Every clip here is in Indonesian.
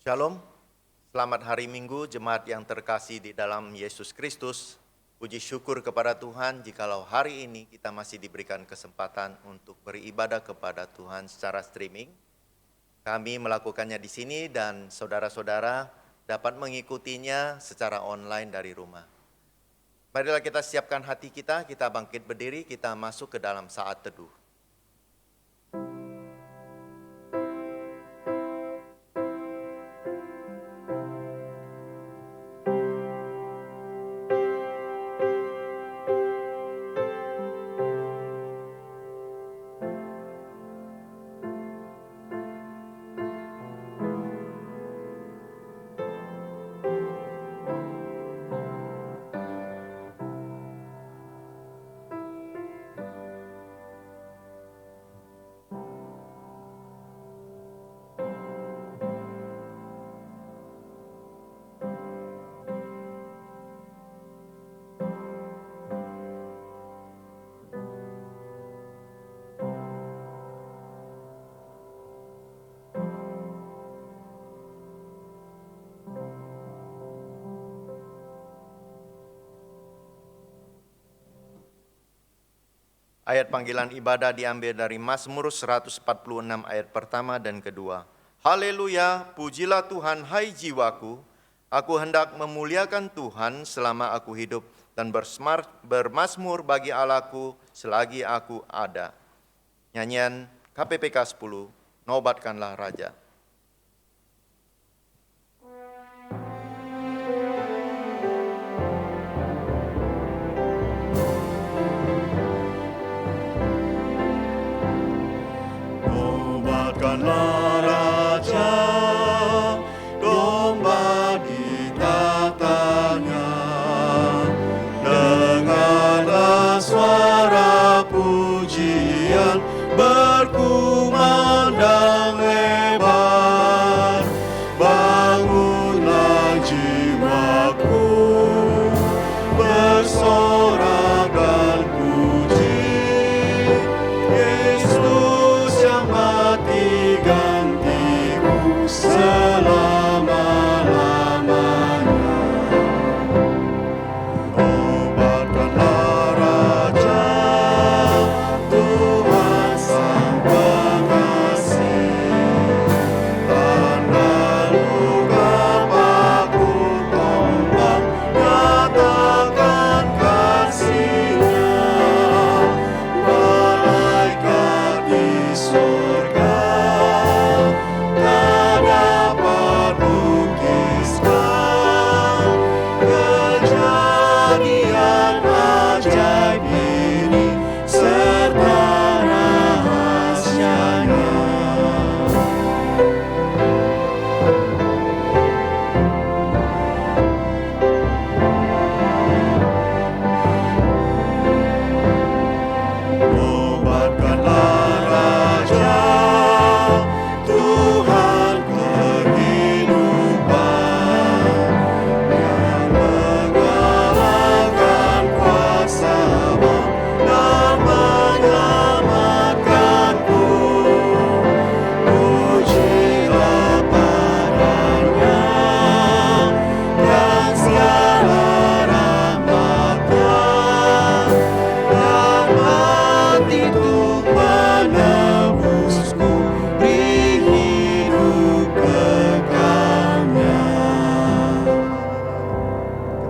Shalom, selamat hari Minggu jemaat yang terkasih di dalam Yesus Kristus. Puji syukur kepada Tuhan jikalau hari ini kita masih diberikan kesempatan untuk beribadah kepada Tuhan secara streaming. Kami melakukannya di sini dan saudara-saudara dapat mengikutinya secara online dari rumah. Marilah kita siapkan hati kita bangkit berdiri, kita masuk ke dalam saat teduh. Ayat panggilan ibadah diambil dari Mazmur 146 ayat pertama dan kedua. Haleluya, pujilah Tuhan hai jiwaku, aku hendak memuliakan Tuhan selama aku hidup dan bermazmur bagi Allahku selagi aku ada. Nyanyian KPPK 10, Nobatkanlah Raja. Nobatkanlah Raja, domba di tatanya. Dengarlah suara pujian berkumandang lebar.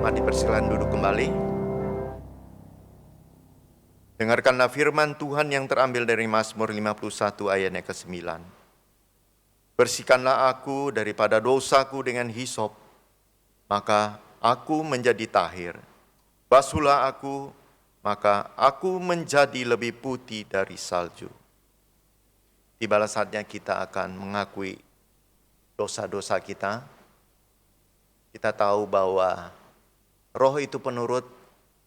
Mari dipersilakan duduk kembali. Dengarkanlah firman Tuhan yang terambil dari Mazmur 51 ayatnya ke-9. Bersihkanlah aku daripada dosaku dengan hisop, maka aku menjadi tahir. Basuhlah aku, maka aku menjadi lebih putih dari salju. Tibalah saatnya kita akan mengakui dosa-dosa kita. Kita tahu bahwa roh itu penurut,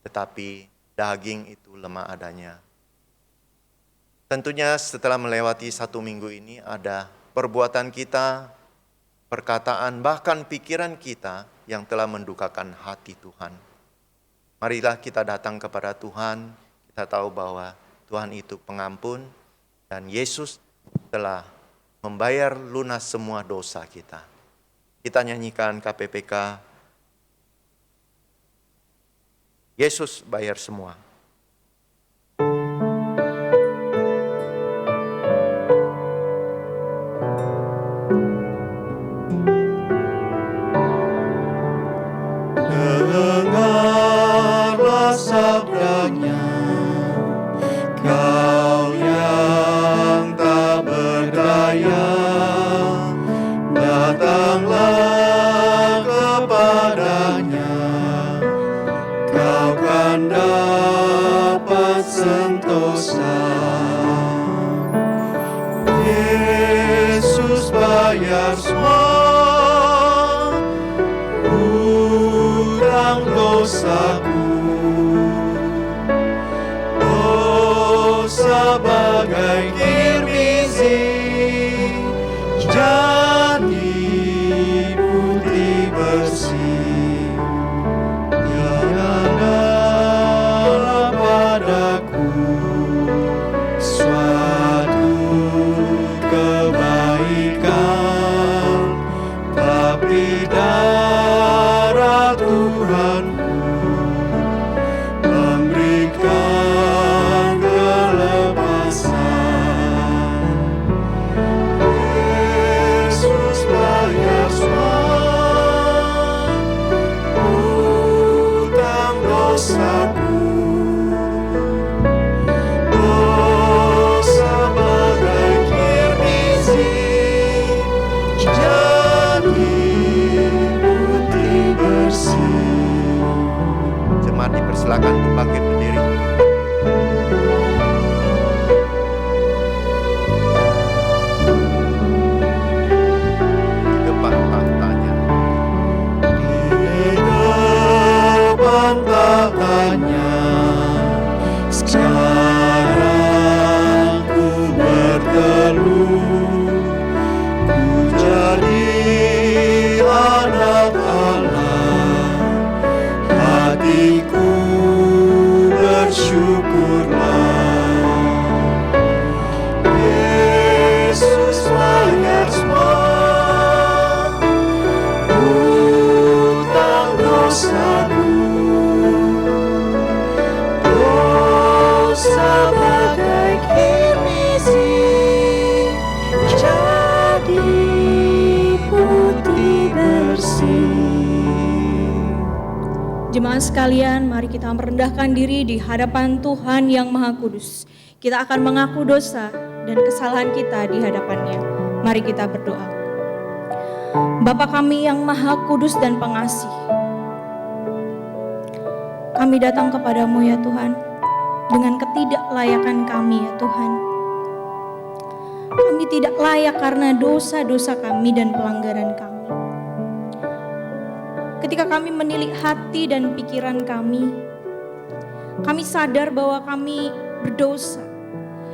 tetapi daging itu lemah adanya. Tentunya setelah melewati 1 minggu ini ada perbuatan kita, perkataan, bahkan pikiran kita yang telah mendukakan hati Tuhan. Marilah kita datang kepada Tuhan, kita tahu bahwa Tuhan itu pengampun dan Yesus telah membayar lunas semua dosa kita. Kita nyanyikan KPPK, Yesus bayar semua. Dengarlah sabdanya, kau yang tak berdaya, datanglah kepadanya, kau kan dapat sentosa. Yesus bayar semua hutang dosaku, dosa bagai kirmizi jadi putih bersih. Tiadalah padaku suatu kebaikan, tapi darah Tuhanku memberikan kelepasan. Yesus bayar semua hutang dosaku, dosa bagai kirmizi jadi putih bersih. Jemaat dipersilakan untuk bangkit berdiri. Di depan tahtanya, Di depan tahtanya sekarang ku berteduh, ku jadi anak Allah, hatiku bersyukurlah. Yesus bayar semua hutang dosaku, dosa bagai kirmizi jadi putih bersih. Jemaat sekalian, mari kita merendahkan diri di hadapan Tuhan yang Maha Kudus. Kita akan mengaku dosa dan kesalahan kita di hadapannya. Mari kita berdoa. Bapa kami yang Maha Kudus dan Pengasih, kami datang kepadamu ya Tuhan, dengan ketidaklayakan kami ya Tuhan. Kami tidak layak karena dosa-dosa kami dan pelanggaran kami. Ketika kami menilik hati dan pikiran kami sadar bahwa kami berdosa.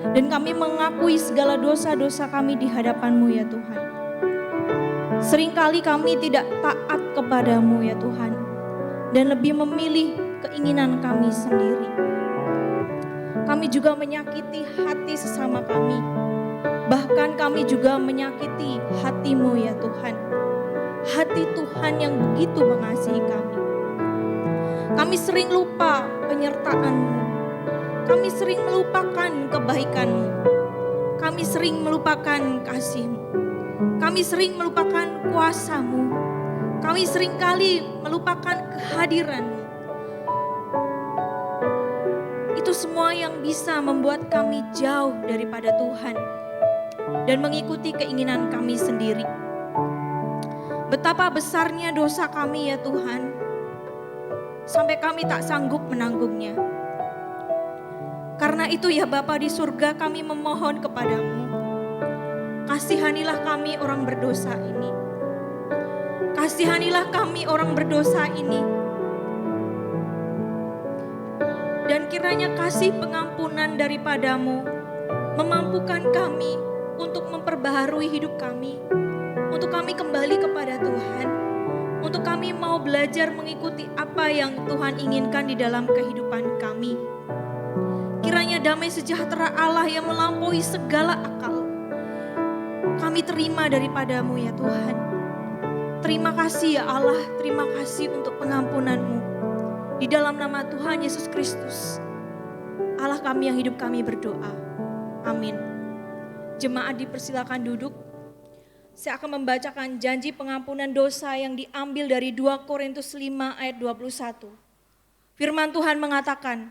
Dan kami mengakui segala dosa-dosa kami di hadapan-Mu ya Tuhan. Seringkali kami tidak taat kepadamu ya Tuhan. Dan lebih memilih keinginan kami sendiri. Kami juga menyakiti hati sesama kami. Bahkan kami juga menyakiti hati-Mu ya Tuhan. Hati Tuhan yang begitu mengasihi kami. Kami sering lupa penyertaan-Mu. Kami sering melupakan kebaikan-Mu. Kami sering melupakan kasih-Mu. Kami sering melupakan kuasa-Mu. Kami seringkali melupakan kehadiran-Mu. Itu semua yang bisa membuat kami jauh daripada Tuhan dan mengikuti keinginan kami sendiri. Betapa besarnya dosa kami ya Tuhan, sampai kami tak sanggup menanggungnya. Karena itu ya Bapa di surga, kami memohon kepadamu, kasihanilah kami orang berdosa ini. Kasihanilah kami orang berdosa ini. Dan kiranya kasih pengampunan daripadamu memampukan kami untuk memperbaharui hidup kami, untuk kami kembali kepada Tuhan, untuk kami mau belajar mengikuti apa yang Tuhan inginkan di dalam kehidupan kami. Kiranya damai sejahtera Allah yang melampaui segala akal kami terima daripadamu ya Tuhan. Terima kasih ya Allah, terima kasih untuk pengampunan-Mu. Di dalam nama Tuhan Yesus Kristus, Allah kami yang hidup kami berdoa. Amin. Jemaat dipersilakan duduk. Saya akan membacakan janji pengampunan dosa yang diambil dari 2 Korintus 5 ayat 21. Firman Tuhan mengatakan,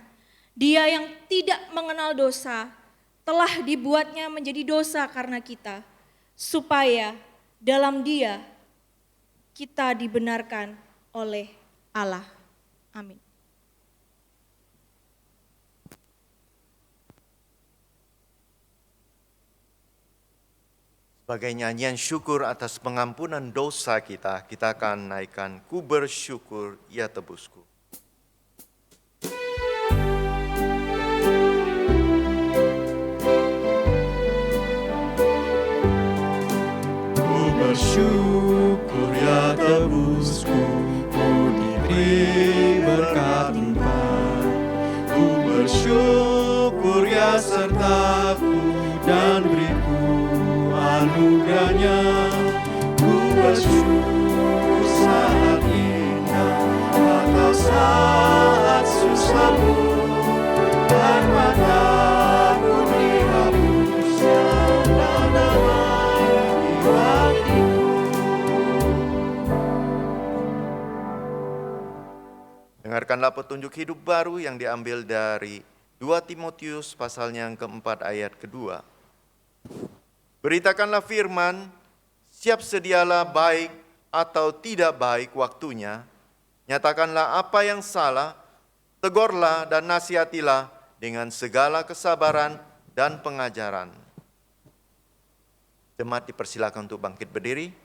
Dia yang tidak mengenal dosa telah dibuatnya menjadi dosa karena kita, supaya dalam Dia kita dibenarkan oleh Allah. Amin. Sebagai nyanyian syukur atas pengampunan dosa kita, kita akan naikkan Ku bersyukur ya tebusku. Ku bersyukur ya tebusku, ku diberi berkat limpah. Ku bersyukur ya sertaku dan beriku anugerahnya. Ku bersyukur saat indah atau saat susahmu, dan mataku dihapusnya dan damai di hatiku. Dengarkanlah petunjuk hidup baru yang diambil dari 2 Timotius pasalnya yang keempat ayat kedua. Beritakanlah firman, siap sedialah baik atau tidak baik waktunya, nyatakanlah apa yang salah, tegurlah dan nasihatilah dengan segala kesabaran dan pengajaran. Jemaat dipersilakan untuk bangkit berdiri.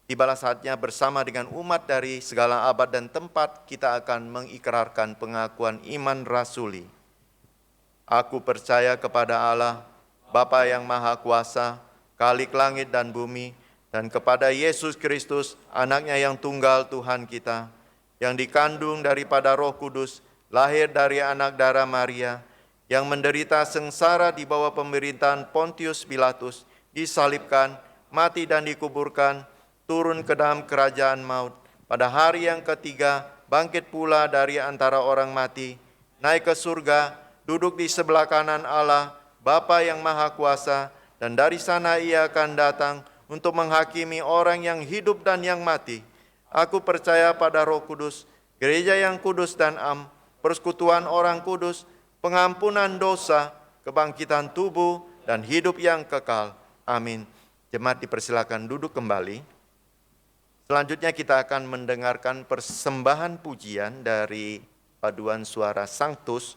Tibalah saatnya bersama dengan umat dari segala abad dan tempat kita akan mengikrarkan pengakuan iman rasuli. Aku percaya kepada Allah, Bapa yang Maha Kuasa, Khalik langit dan bumi, dan kepada Yesus Kristus, anaknya yang tunggal Tuhan kita, yang dikandung daripada Roh Kudus, lahir dari anak darah Maria, yang menderita sengsara di bawah pemerintahan Pontius Pilatus, disalibkan, mati dan dikuburkan, turun ke dalam kerajaan maut, pada hari yang ketiga bangkit pula dari antara orang mati, naik ke surga, duduk di sebelah kanan Allah, Bapa yang Maha Kuasa, dan dari sana Ia akan datang untuk menghakimi orang yang hidup dan yang mati. Aku percaya pada Roh Kudus, gereja yang kudus dan am, persekutuan orang kudus, pengampunan dosa, kebangkitan tubuh, dan hidup yang kekal. Amin. Jemaat dipersilakan duduk kembali. Selanjutnya kita akan mendengarkan persembahan pujian dari paduan suara Sanctus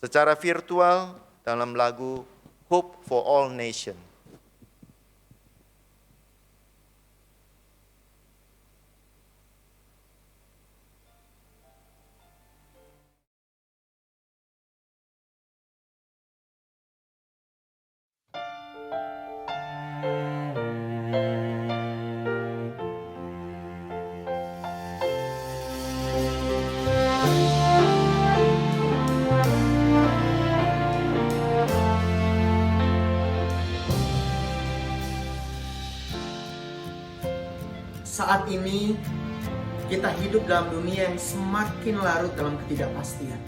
secara virtual dalam lagu Hope for All Nations. Saat ini kita hidup dalam dunia yang semakin larut dalam ketidakpastian.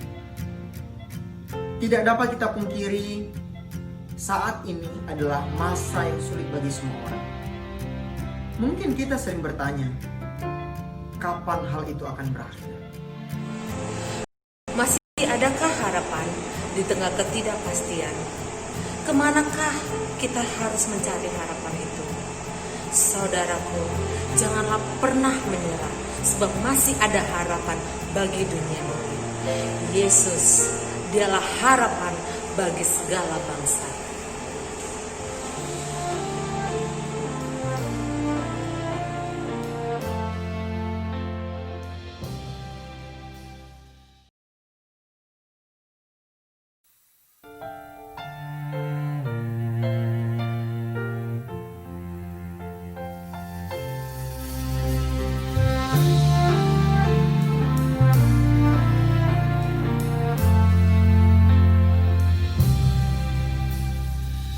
Tidak dapat kita pungkiri, saat ini adalah masa yang sulit bagi semua orang. Mungkin kita sering bertanya, kapan hal itu akan berakhir. Masih adakah harapan di tengah ketidakpastian? Kemanakah kita harus mencari harapan itu? Saudaraku, janganlah pernah menyerah, sebab masih ada harapan bagi dunia ini. Yesus, dialah harapan bagi segala bangsa.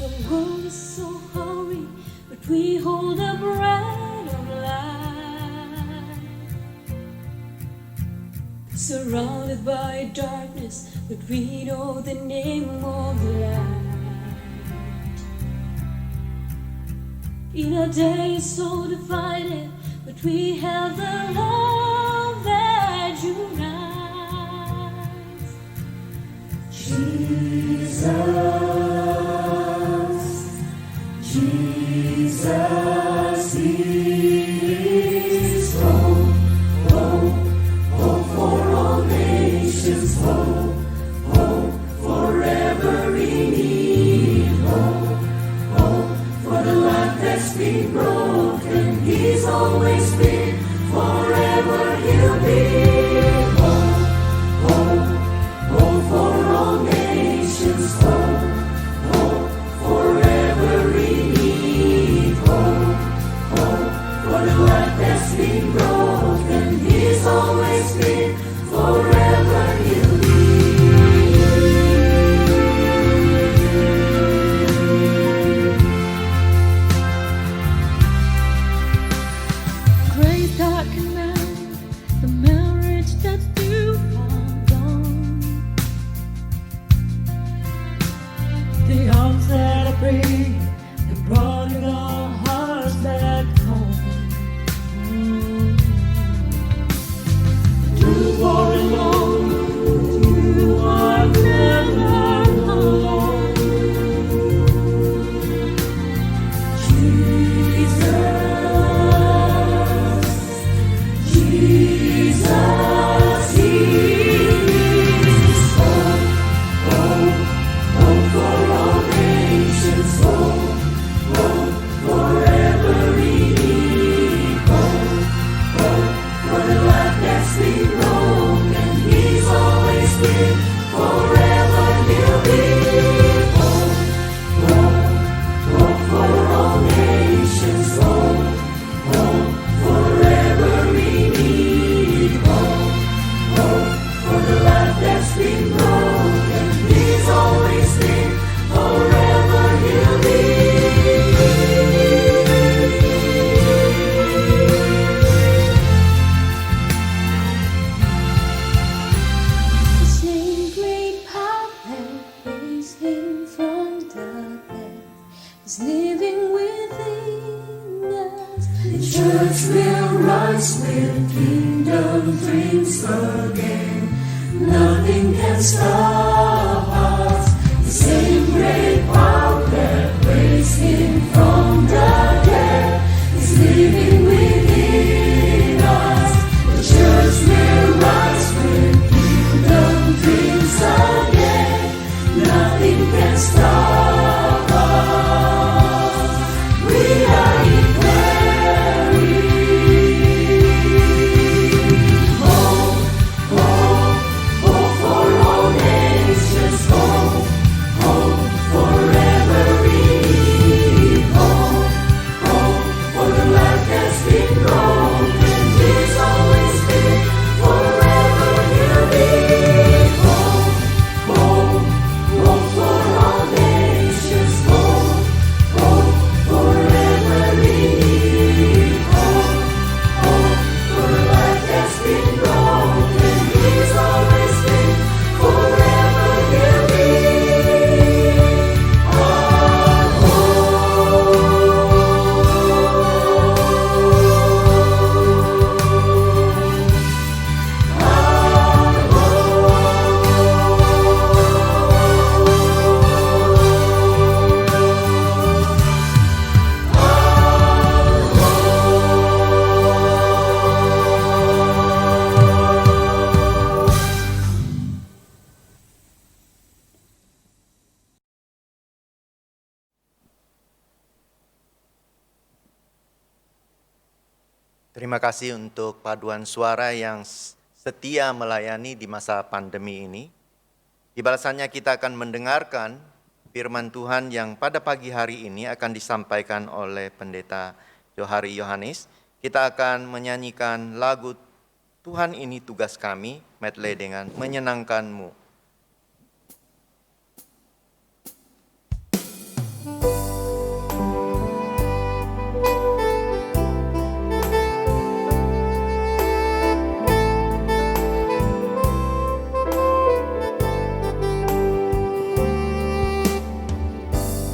The world is so hurry, but we hold the bread of life. Surrounded by darkness, but we know the name of the light. In a day so divided, but we have the love that unites. Jesus, is hope, hope, hope for all nations, hope, hope for every need, hope, hope for the life that's been broken. He's always been, forever he'll be. Hope, hope, hope for all nations, hope, hope for every need, hope, hope for the life that's been broken. He's always been, forever he'll be. Grace that can mend the marriage that's too far gone. The arms that are breaking, the prodigal hearts back home. You are alone, you are never alone. Jesus, He is hope, hope, hope for all nations, hope, hope for every need, hope, hope for the life that's been broken. He's always been, forever he'll be. Hope, hope, hope for all nations, hope, hope for every need, hope, hope for the life that's been broken. He's always been, forever he'll be. The same great power that raised him from the dead is living within us. The church will rise with kingdom dreams again. Nothing can stop us. The same great power that raised him from the dead is living within us. The church will rise with kingdom dreams again. Nothing can stop us. We are declaring hope, hope, hope for all nations. Terima kasih untuk paduan suara yang setia melayani di masa pandemi ini. Di balasannya kita akan mendengarkan firman Tuhan yang pada pagi hari ini akan disampaikan oleh Pendeta Johari Yohanes. Kita akan menyanyikan lagu Tuhan ini tugas kami, medley dengan Menyenangkanmu.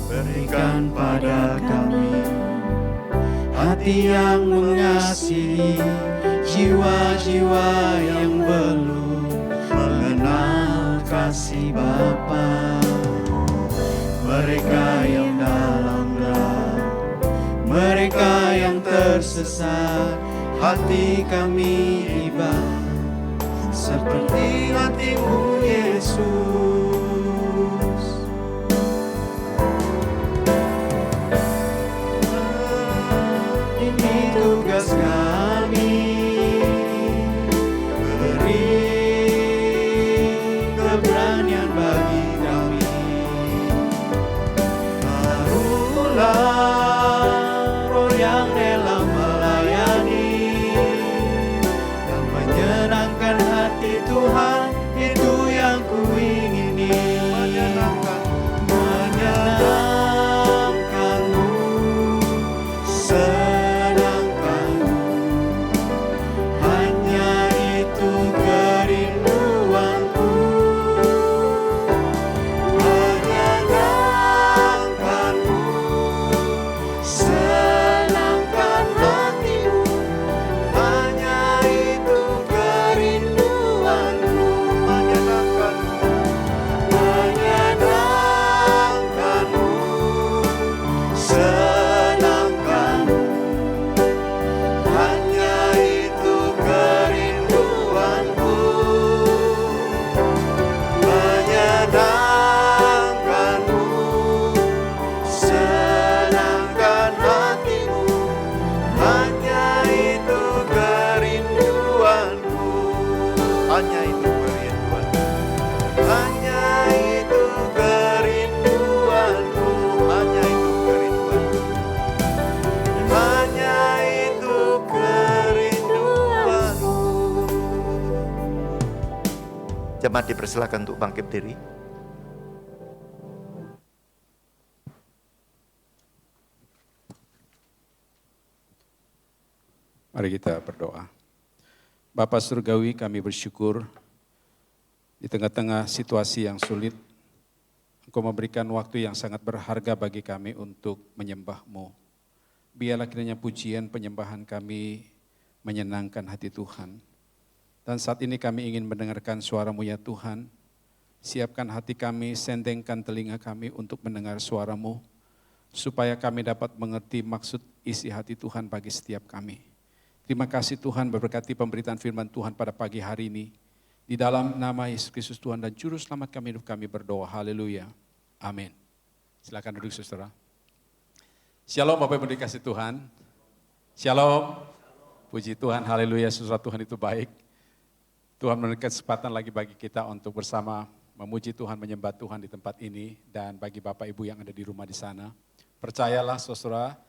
Berikan pada kami hati yang mengasihi jiwa-jiwa yang belum mengenal kasih Bapa. Mereka yang dalam gelap, mereka yang tersesat, hati kami iba seperti hatimu Yesus. Ini tugas kami, beri keberanian bagi kami. Taruhlah roh yang rela melayani dan menyenangkan hati Tuhan, itu yang kuingini. Menyenangkanmu, senangkanmu, hanya itu kerinduanku. Menyenangkanmu, senangkan hatimu, hanya itu kerinduanku. Menyenangkanmu, senangkanmu, hanya itu kerinduanku. Menyenangkanmu, senangkan hatimu, hanya itu kerinduanku. Hanya itu kerinduanku. Hanya itu kerinduanku. Hanya itu kerinduanku. Hanya itu kerinduanku. Jemaat dipersilakan untuk bangkit berdiri. Mari kita berdoa. Bapa Surgawi, kami bersyukur di tengah-tengah situasi yang sulit, Engkau memberikan waktu yang sangat berharga bagi kami untuk menyembah-Mu. Biarlah kiranya pujian penyembahan kami menyenangkan hati Tuhan. Dan saat ini kami ingin mendengarkan suara-Mu ya Tuhan. Siapkan hati kami, sendengkan telinga kami untuk mendengar suara-Mu, supaya kami dapat mengerti maksud isi hati Tuhan bagi setiap kami. Terima kasih Tuhan, berberkati pemberitaan firman Tuhan pada pagi hari ini. Di dalam nama Yesus Kristus Tuhan dan Juru Selamat kami, hidup kami berdoa. Haleluya. Amin. Silakan duduk saudara. Shalom Bapak Ibu dikasih Tuhan. Shalom. Puji Tuhan, haleluya, saudara, Tuhan itu baik. Tuhan memberikan kesempatan lagi bagi kita untuk bersama memuji Tuhan, menyembah Tuhan di tempat ini. Dan bagi Bapak Ibu yang ada di rumah di sana, percayalah saudara,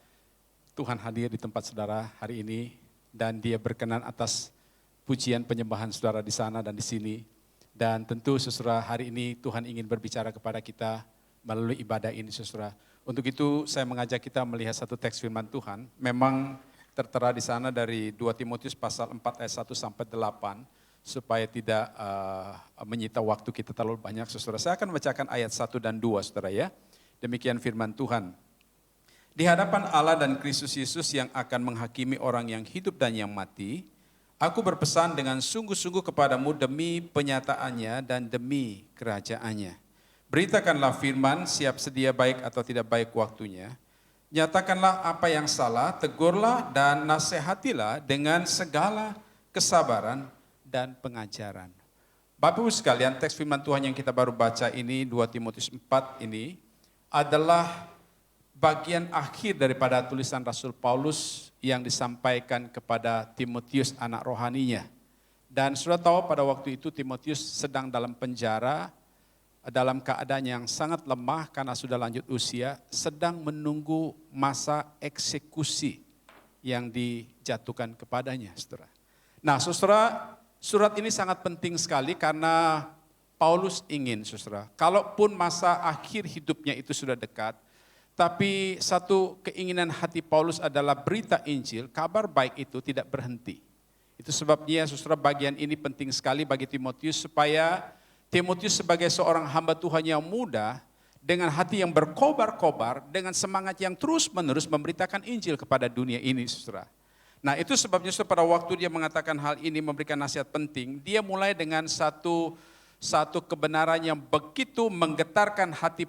Tuhan hadir di tempat saudara hari ini. Dan Dia berkenan atas pujian penyembahan saudara di sana dan di sini. Dan tentu saudara, hari ini Tuhan ingin berbicara kepada kita melalui ibadah ini saudara. Untuk itu saya mengajak kita melihat satu teks firman Tuhan. Memang tertera di sana dari 2 Timotius pasal 4 ayat 1 sampai 8. Supaya tidak menyita waktu kita terlalu banyak saudara. Saya akan membacakan ayat 1 dan 2 saudara ya. Demikian firman Tuhan. Di hadapan Allah dan Kristus Yesus yang akan menghakimi orang yang hidup dan yang mati, aku berpesan dengan sungguh-sungguh kepadamu demi penyataannya dan demi kerajaannya. Beritakanlah firman, siap sedia baik atau tidak baik waktunya. Nyatakanlah apa yang salah, tegurlah dan nasihatilah dengan segala kesabaran dan pengajaran. Bapak Ibu sekalian, teks firman Tuhan yang kita baru baca ini, 2 Timotius 4 ini, adalah bagian akhir daripada tulisan Rasul Paulus yang disampaikan kepada Timotius anak rohaninya. Dan sudah tahu pada waktu itu Timotius sedang dalam penjara, dalam keadaan yang sangat lemah karena sudah lanjut usia, sedang menunggu masa eksekusi yang dijatuhkan kepadanya, saudara. Nah, saudara, surat ini sangat penting sekali karena Paulus ingin, saudara, kalaupun masa akhir hidupnya itu sudah dekat, tapi satu keinginan hati Paulus adalah berita Injil, kabar baik itu tidak berhenti. Itu sebabnya, saudara, bagian ini penting sekali bagi Timotius supaya Timotius sebagai seorang hamba Tuhan yang muda, dengan hati yang berkobar-kobar, dengan semangat yang terus-menerus memberitakan Injil kepada dunia ini, saudara. Nah, itu sebabnya pada waktu dia mengatakan hal ini, memberikan nasihat penting, dia mulai dengan satu kebenaran yang begitu menggetarkan hati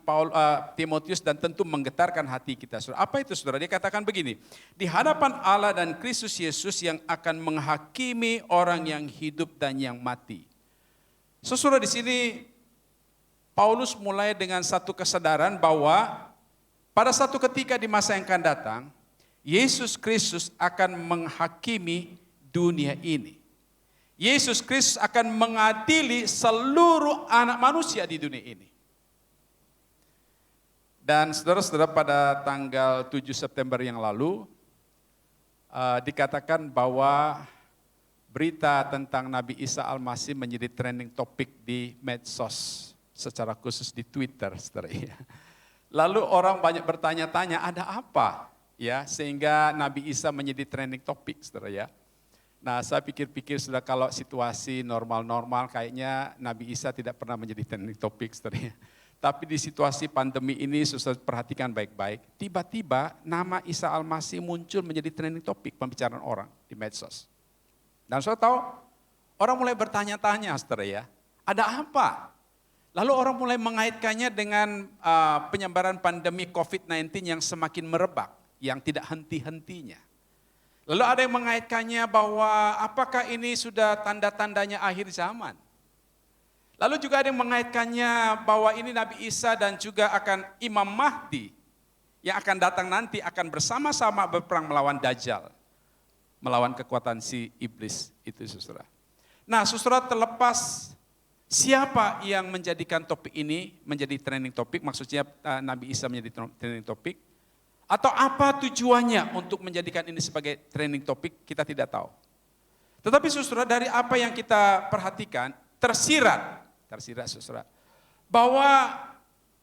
Timotius dan tentu menggetarkan hati kita. Saudara. Apa itu, saudara? Dia katakan begini, di hadapan Allah dan Kristus Yesus yang akan menghakimi orang yang hidup dan yang mati. Saudara, di sini Paulus mulai dengan satu kesadaran bahwa pada satu ketika di masa yang akan datang, Yesus Kristus akan menghakimi dunia ini. Yesus Kristus akan mengadili seluruh anak manusia di dunia ini. Dan saudara-saudara, pada tanggal 7 September yang lalu, dikatakan bahwa berita tentang Nabi Isa Al-Masih menjadi trending topik di medsos, secara khusus di Twitter, saudara. Lalu orang banyak bertanya-tanya, ada apa? Ya, sehingga Nabi Isa menjadi trending topik, saudara ya. Nah, saya pikir-pikir sudah kalau situasi normal-normal kayaknya Nabi Isa tidak pernah menjadi trending topik, saudara. Tapi di situasi pandemi ini, saudara perhatikan baik-baik, tiba-tiba nama Isa Al-Masih muncul menjadi trending topik pembicaraan orang di medsos. Dan saudara tahu, orang mulai bertanya-tanya, saudara ya, ada apa? Lalu orang mulai mengaitkannya dengan penyebaran pandemi COVID-19 yang semakin merebak, yang tidak henti-hentinya. Lalu ada yang mengaitkannya bahwa apakah ini sudah tanda-tandanya akhir zaman. Lalu juga ada yang mengaitkannya bahwa ini Nabi Isa dan juga akan Imam Mahdi yang akan datang nanti akan bersama-sama berperang melawan Dajjal. Melawan kekuatan si iblis itu, saudara. Nah, saudara, terlepas siapa yang menjadikan topik ini menjadi trending topik, maksudnya Nabi Isa menjadi trending topik, atau apa tujuannya untuk menjadikan ini sebagai trending topik, kita tidak tahu. Tetapi saudara, dari apa yang kita perhatikan, tersirat saudara, bahwa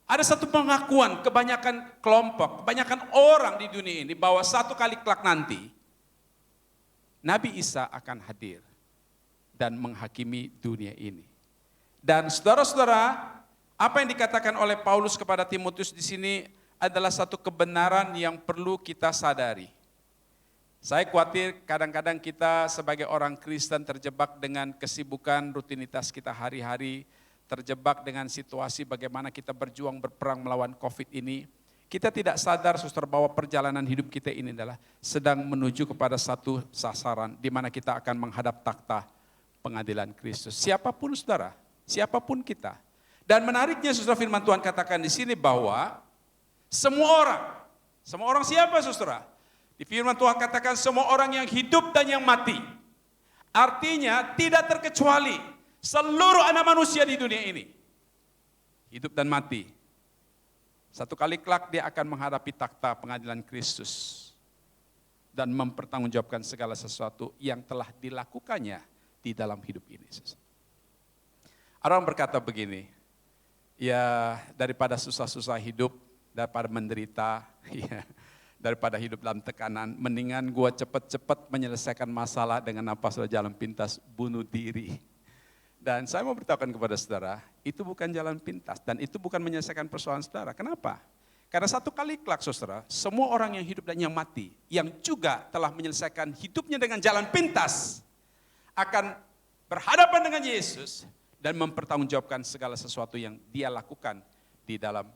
ada satu pengakuan kebanyakan kelompok, kebanyakan orang di dunia ini, bahwa satu kali kelak nanti, Nabi Isa akan hadir dan menghakimi dunia ini. Dan saudara-saudara, apa yang dikatakan oleh Paulus kepada Timotius di sini adalah satu kebenaran yang perlu kita sadari. Saya khawatir kadang-kadang kita sebagai orang Kristen terjebak dengan kesibukan rutinitas kita hari-hari, terjebak dengan situasi bagaimana kita berjuang berperang melawan COVID ini. Kita tidak sadar, saudara, bahwa perjalanan hidup kita ini adalah sedang menuju kepada satu sasaran di mana kita akan menghadap takhta pengadilan Kristus. Siapapun saudara, siapapun kita. Dan menariknya, saudara, firman Tuhan katakan di sini bahwa semua orang siapa, saudara? Di firman Tuhan katakan semua orang yang hidup dan yang mati. Artinya tidak terkecuali seluruh anak manusia di dunia ini. Hidup dan mati. Satu kali kelak dia akan menghadapi takhta pengadilan Kristus. Dan mempertanggungjawabkan segala sesuatu yang telah dilakukannya di dalam hidup ini. Orang berkata begini, ya daripada susah-susah hidup, daripada menderita, ya, daripada hidup dalam tekanan, mendingan gua cepat-cepat menyelesaikan masalah dengan apa sudah jalan pintas, bunuh diri. Dan saya mau beritahukan kepada saudara, itu bukan jalan pintas dan itu bukan menyelesaikan persoalan saudara. Kenapa? Karena satu kali kelak, saudara, semua orang yang hidup dan yang mati, yang juga telah menyelesaikan hidupnya dengan jalan pintas, akan berhadapan dengan Yesus dan mempertanggungjawabkan segala sesuatu yang dia lakukan di dalam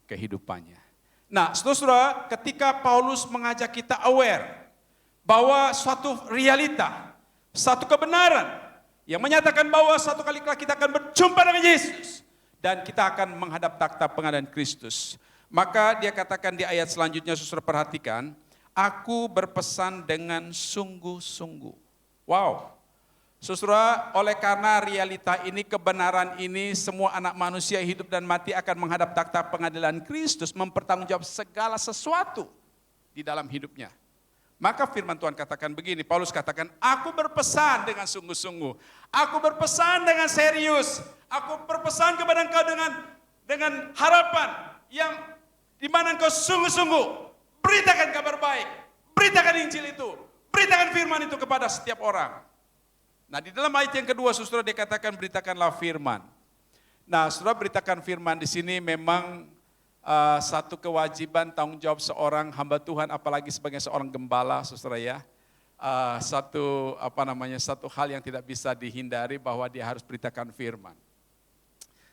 kehidupannya. Nah, saudara, ketika Paulus mengajak kita aware bahwa suatu realita, satu kebenaran yang menyatakan bahwa satu kali kelak kita akan berjumpa dengan Yesus dan kita akan menghadap takhta pengadilan Kristus. Maka dia katakan di ayat selanjutnya, saudara perhatikan, aku berpesan dengan sungguh-sungguh. Wow. Saudara, oleh karena realita ini, kebenaran ini, semua anak manusia hidup dan mati akan menghadap takhta pengadilan Kristus, mempertanggungjawab segala sesuatu di dalam hidupnya. Maka firman Tuhan katakan begini, Paulus katakan, aku berpesan dengan sungguh-sungguh, aku berpesan dengan serius, aku berpesan kepada engkau dengan harapan yang dimana engkau sungguh-sungguh beritakan kabar baik, beritakan Injil itu, beritakan firman itu kepada setiap orang. Nah, di dalam ayat yang kedua, saudara, dikatakan beritakanlah firman. Nah, saudara, beritakan firman di sini memang satu kewajiban tanggung jawab seorang hamba Tuhan, apalagi sebagai seorang gembala, saudara ya. Satu hal yang tidak bisa dihindari bahwa dia harus beritakan firman.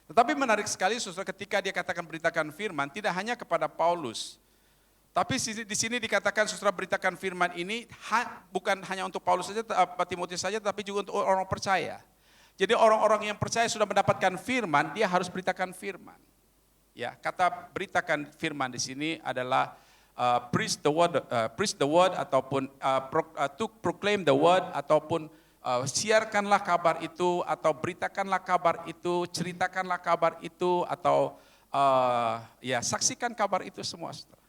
Tetapi menarik sekali, saudara, ketika dia katakan beritakan firman, tidak hanya kepada Paulus. Tapi di sini dikatakan, saudara, beritakan firman ini bukan hanya untuk Paulus saja, Timotius saja, tapi juga untuk orang percaya. Jadi orang-orang yang percaya sudah mendapatkan firman, dia harus beritakan firman. Ya, kata beritakan firman di sini adalah preach the word ataupun to proclaim the word, ataupun siarkanlah kabar itu, atau beritakanlah kabar itu, ceritakanlah kabar itu, atau saksikan kabar itu semua, saudara.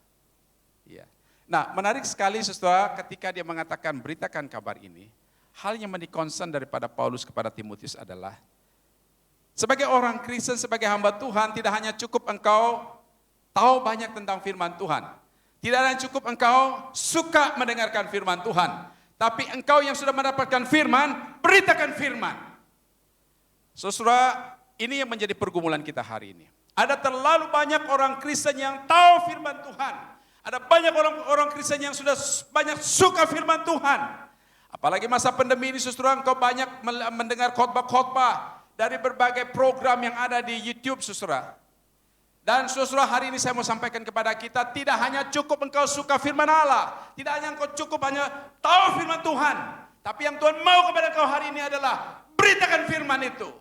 Ya. Nah, menarik sekali, saudara, ketika dia mengatakan beritakan kabar ini, hal yang menjadi concern daripada Paulus kepada Timotius adalah, sebagai orang Kristen, sebagai hamba Tuhan, tidak hanya cukup engkau tahu banyak tentang firman Tuhan, tidak hanya cukup engkau suka mendengarkan firman Tuhan, tapi engkau yang sudah mendapatkan firman, beritakan firman. Saudara, ini yang menjadi pergumulan kita hari ini. Ada terlalu banyak orang Kristen yang tahu firman Tuhan. Ada banyak orang Kristen yang sudah banyak suka firman Tuhan. Apalagi masa pandemi ini, saudara, engkau banyak mendengar khotbah-khotbah dari berbagai program yang ada di YouTube, saudara. Dan saudara, hari ini saya mau sampaikan kepada kita, tidak hanya cukup engkau suka firman Allah, tidak hanya engkau cukup hanya tahu firman Tuhan, tapi yang Tuhan mau kepada engkau hari ini adalah beritakan firman itu.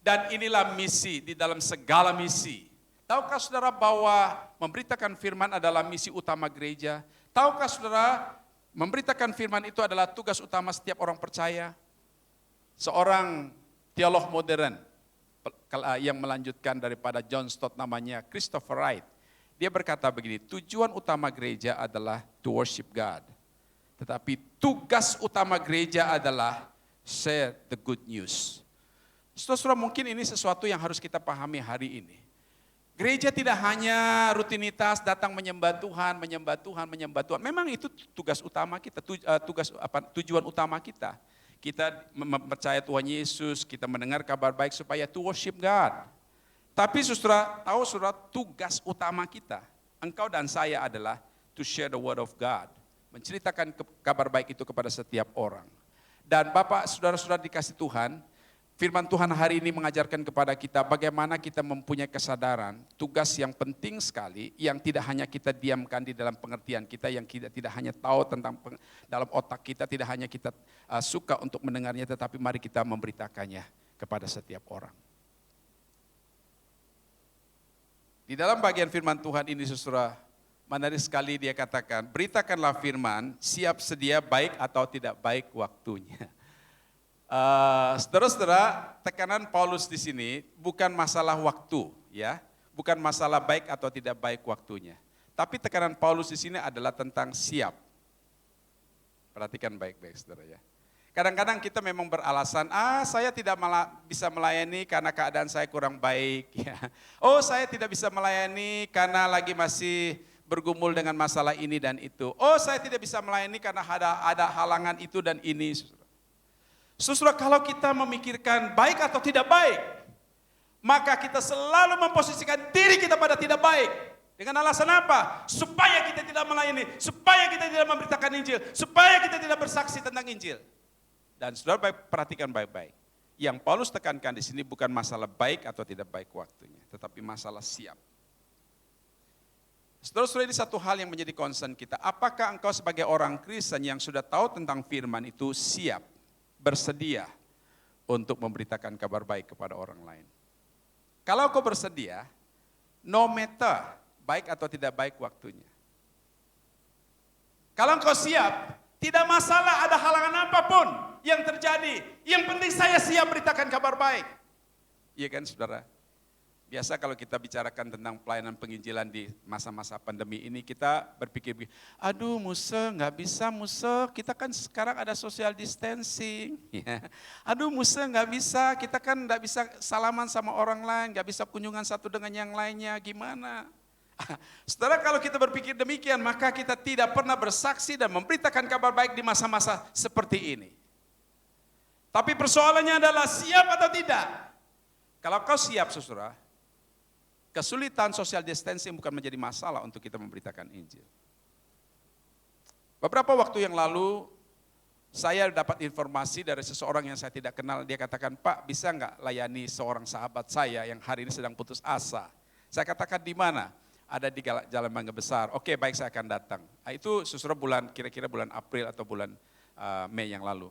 Dan inilah misi di dalam segala misi. Tahukah saudara bahwa memberitakan firman adalah misi utama gereja? Tahukah saudara, memberitakan firman itu adalah tugas utama setiap orang percaya? Seorang teolog modern yang melanjutkan daripada John Stott, namanya Christopher Wright. Dia berkata begini, tujuan utama gereja adalah to worship God. Tetapi tugas utama gereja adalah share the good news. Saudara, mungkin ini sesuatu yang harus kita pahami hari ini. Gereja tidak hanya rutinitas datang menyembah Tuhan. Memang itu tugas utama kita, tujuan utama kita. Kita percaya Tuhan Yesus, kita mendengar kabar baik supaya to worship God. Tapi saudara, tahu saudara, tugas utama kita, engkau dan saya, adalah to share the word of God. Menceritakan kabar baik itu kepada setiap orang. Dan Bapak, saudara-saudara dikasih Tuhan, firman Tuhan hari ini mengajarkan kepada kita bagaimana kita mempunyai kesadaran, tugas yang penting sekali, yang tidak hanya kita diamkan di dalam pengertian kita, yang kita tidak hanya tahu tentang dalam otak kita, tidak hanya kita suka untuk mendengarnya, tetapi mari kita memberitakannya kepada setiap orang. Di dalam bagian firman Tuhan ini, saudara, menarik sekali dia katakan, beritakanlah firman, siap sedia baik atau tidak baik waktunya. Saudara-saudara, tekanan Paulus di sini bukan masalah waktu, ya, bukan masalah baik atau tidak baik waktunya. Tapi tekanan Paulus di sini adalah tentang siap. Perhatikan baik-baik, saudara ya. Kadang-kadang kita memang beralasan, saya tidak bisa melayani karena keadaan saya kurang baik. Ya. Oh, saya tidak bisa melayani karena lagi masih bergumul dengan masalah ini dan itu. Oh, saya tidak bisa melayani karena ada halangan itu dan ini. Saudara, kalau kita memikirkan baik atau tidak baik, maka kita selalu memposisikan diri kita pada tidak baik. Dengan alasan apa? Supaya kita tidak melayani, supaya kita tidak memberitakan Injil, supaya kita tidak bersaksi tentang Injil. Dan saudara perhatikan baik-baik. Yang Paulus tekankan di sini bukan masalah baik atau tidak baik waktunya, tetapi masalah siap. Saudara-saudara, ini satu hal yang menjadi concern kita. Apakah engkau sebagai orang Kristen yang sudah tahu tentang firman itu siap, bersedia untuk memberitakan kabar baik kepada orang lain? Kalau kau bersedia, no matter baik atau tidak baik waktunya. Kalau engkau siap, tidak masalah ada halangan apapun yang terjadi. Yang penting saya siap beritakan kabar baik. Iya kan saudara? Biasa kalau kita bicarakan tentang pelayanan penginjilan di masa-masa pandemi ini, kita berpikir, aduh Musa, nggak bisa Musa, kita kan sekarang ada social distancing. Aduh Musa, nggak bisa, kita kan nggak bisa salaman sama orang lain, nggak bisa kunjungan satu dengan yang lainnya, gimana? Saudara, kalau kita berpikir demikian, maka kita tidak pernah bersaksi dan memberitakan kabar baik di masa-masa seperti ini. Tapi persoalannya adalah siap atau tidak? Kalau kau siap, saudara, kesulitan social distancing bukan menjadi masalah untuk kita memberitakan Injil. Beberapa waktu yang lalu, saya dapat informasi dari seseorang yang saya tidak kenal. Dia katakan, Pak, bisa nggak layani seorang sahabat saya yang hari ini sedang putus asa? Saya katakan, di mana? Ada di Jalan Mangga Besar. Oke, baik, saya akan datang. Itu saudara kira-kira bulan April atau bulan Mei yang lalu.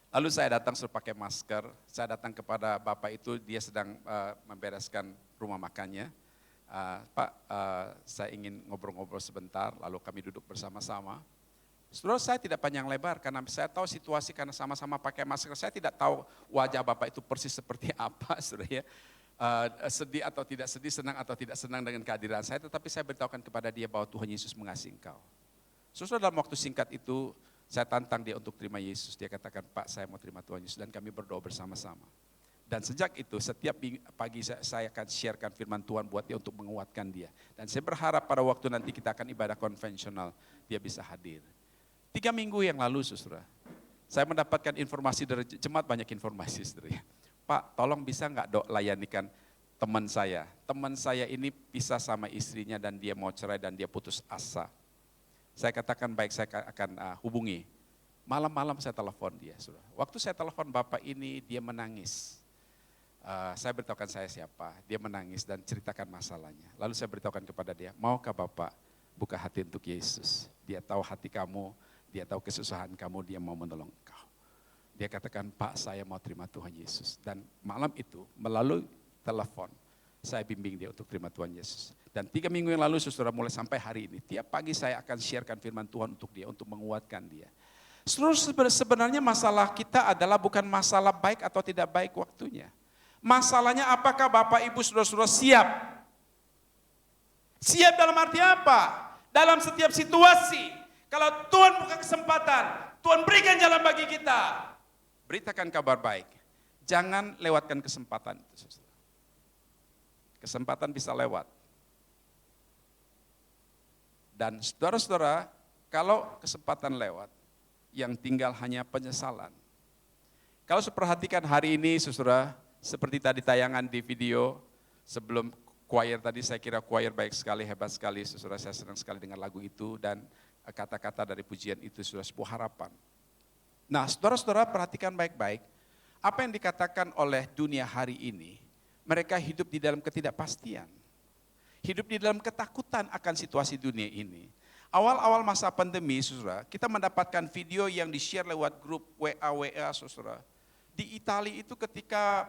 Lalu saya datang sudah pakai masker, saya datang kepada bapak itu, dia sedang membereskan rumah makannya. Pak, saya ingin ngobrol-ngobrol sebentar, lalu kami duduk bersama-sama. Saudara, saya tidak panjang lebar karena saya tahu situasi karena sama-sama pakai masker. Saya tidak tahu wajah bapak itu persis seperti apa, saudara ya. Sedih atau tidak sedih, senang atau tidak senang dengan kehadiran saya, tetapi saya beritahukan kepada dia bahwa Tuhan Yesus mengasihi engkau. Saudara, dalam waktu singkat itu, saya tantang dia untuk terima Yesus. Dia katakan, Pak, saya mau terima Tuhan Yesus, dan kami berdoa bersama-sama. Dan sejak itu, setiap pagi saya akan sharekan firman Tuhan buat dia untuk menguatkan dia. Dan saya berharap pada waktu nanti kita akan ibadah konvensional, dia bisa hadir. 3 minggu yang lalu, saudara, saya mendapatkan informasi dari jemaat, banyak informasi, saudara. Pak, tolong bisa nggak layanikan teman saya. Teman saya ini pisah sama istrinya dan dia mau cerai dan dia putus asa. Saya katakan baik, saya akan hubungi. Malam-malam saya telepon dia. Saudara. Waktu saya telepon bapak ini, dia menangis. Saya beritahukan saya siapa, dia menangis dan ceritakan masalahnya. Lalu saya beritahukan kepada dia, maukah bapak buka hati untuk Yesus? Dia tahu hati kamu, dia tahu kesusahan kamu, dia mau menolong engkau. Dia katakan, Pak, saya mau terima Tuhan Yesus. Dan malam itu melalui telepon, saya bimbing dia untuk terima Tuhan Yesus. Dan 3 minggu yang lalu, saudara, mulai sampai hari ini, tiap pagi saya akan sharekan firman Tuhan untuk dia, untuk menguatkan dia. Sebenarnya masalah kita adalah bukan masalah baik atau tidak baik waktunya. Masalahnya apakah Bapak Ibu saudara-saudara siap? Siap dalam arti apa? Dalam setiap situasi. Kalau Tuhan buka kesempatan, Tuhan berikan jalan bagi kita. Beritakan kabar baik. Jangan lewatkan kesempatan itu, saudara. Kesempatan bisa lewat. Dan saudara-saudara, kalau kesempatan lewat, yang tinggal hanya penyesalan. Kalau perhatikan hari ini, saudara, seperti tadi tayangan di video, sebelum choir tadi, saya kira choir baik sekali, hebat sekali, saudara, saya senang sekali dengan lagu itu, dan kata-kata dari pujian itu sudah sebuah harapan. Nah, saudara-saudara perhatikan baik-baik, apa yang dikatakan oleh dunia hari ini, mereka hidup di dalam ketidakpastian. Hidup di dalam ketakutan akan situasi dunia ini. Awal-awal masa pandemi, saudara, kita mendapatkan video yang di-share lewat grup WA, saudara. Di Italia itu ketika